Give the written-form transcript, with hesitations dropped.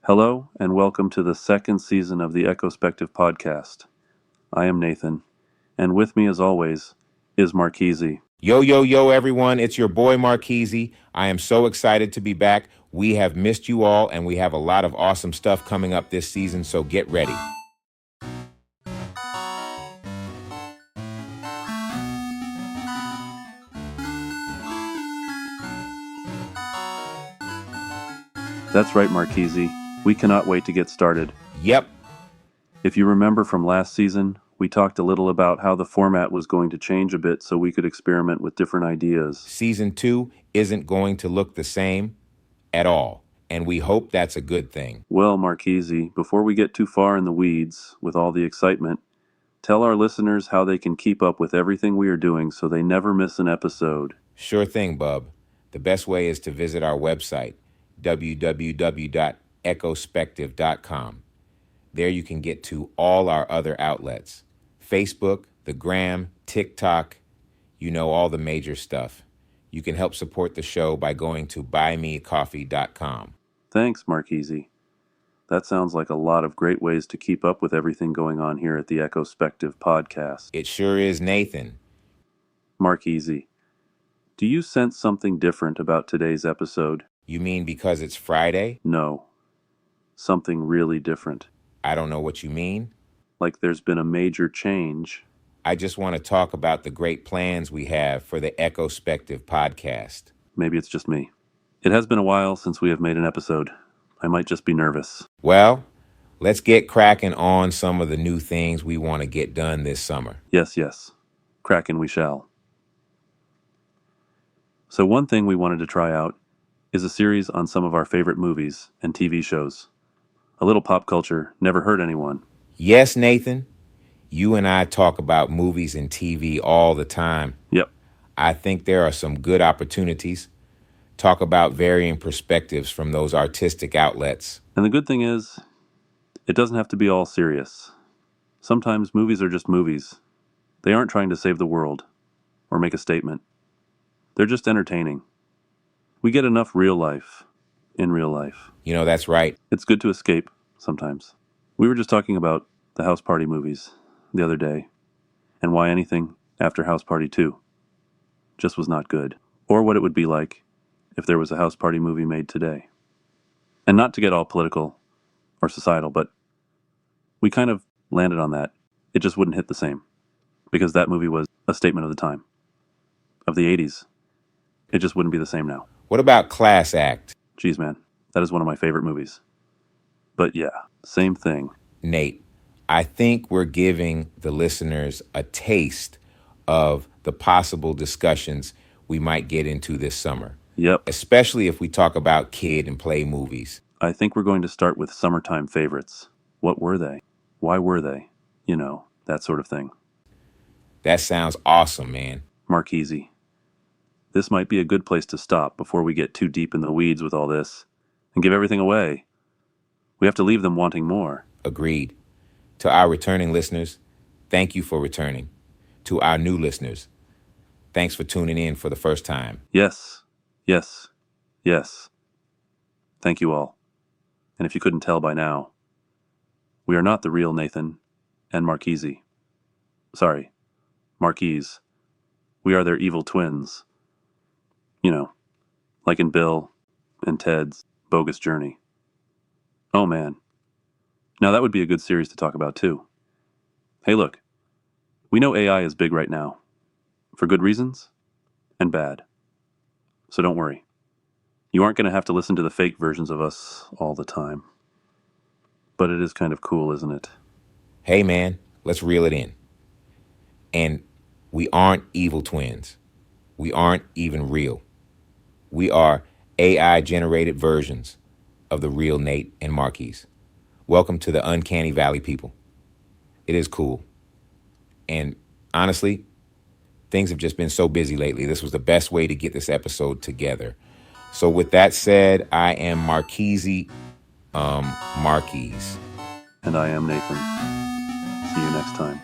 Hello, and welcome to the second season of the Echospective podcast. I am Nathan, and with me, as always, is Markese. Yo, yo, yo, everyone. It's your boy Markese. I am so excited to be back. We have missed you all, and we have a lot of awesome stuff coming up this season, so get ready. That's right, Markese. We cannot wait to get started. Yep, If you remember from last season, we talked a little about how the format was going to change a bit so we could experiment with different ideas. season 2 isn't going to look the same at all, and we hope that's a good thing. Well, Markese, before we get too far in the weeds with all the excitement, tell our listeners how they can keep up with everything we are doing so they never miss an episode. Sure thing, bub. The best way is to visit our website, www.echospective.com. There you can get to all our other outlets, Facebook, the Gram, TikTok, all the major stuff. You can help support the show by going to buymeacoffee.com. Thanks, Markese. That sounds like a lot of great ways to keep up with everything going on here at the Echospective podcast. It sure is, Nathan. Markese, do you sense something different about today's episode? You mean because it's Friday? No, something really different. I don't know what you mean. Like there's been a major change. I just want to talk about the great plans we have for the Echospective podcast. Maybe it's just me. It has been a while since we have made an episode. I might just be nervous. Well, let's get cracking on some of the new things we want to get done this summer. Yes. Crackin' we shall. So one thing we wanted to try out is a series on some of our favorite movies and TV shows. A little pop culture never hurt anyone. Yes, Nathan. You and I talk about movies and TV all the time. Yep. I think there are some good opportunities. Talk about varying perspectives from those artistic outlets. And the good thing is, it doesn't have to be all serious. Sometimes movies are just movies. They aren't trying to save the world or make a statement. They're just entertaining. We get enough real life in real life. That's right. It's good to escape sometimes. We were just talking about the House Party movies the other day and why anything after House Party 2 just was not good, or what it would be like if there was a House Party movie made today. And not to get all political or societal, but we kind of landed on that. It just wouldn't hit the same because that movie was a statement of the time, of the 80s. It just wouldn't be the same now. What about Class Act? Geez, man, that is one of my favorite movies. But yeah, same thing. Nate, I think we're giving the listeners a taste of the possible discussions we might get into this summer. Yep. Especially if we talk about kid and play movies. I think we're going to start with summertime favorites. What were they? Why were they? That sort of thing. That sounds awesome, man. Markese, this might be a good place to stop before we get too deep in the weeds with all this and give everything away. We have to leave them wanting more. Agreed. To our returning listeners, thank you for returning. To our new listeners, thanks for tuning in for the first time. Yes. Thank you all. And if you couldn't tell by now, we are not the real Nathan and Markese. Sorry, Markese. We are their evil twins. Like in Bill and Ted's Bogus Journey. Oh man. Now that would be a good series to talk about too. Hey look, we know AI is big right now. For good reasons and bad. So don't worry. You aren't going to have to listen to the fake versions of us all the time. But it is kind of cool, isn't it? Hey man, let's reel it in. And we aren't evil twins. We aren't even real. We are AI-generated versions of the real Nate and Markese. Welcome to the Uncanny Valley, people. It is cool. And honestly, things have just been so busy lately. This was the best way to get this episode together. So with that said, I am Markese, Markese. And I am Nathan. See you next time.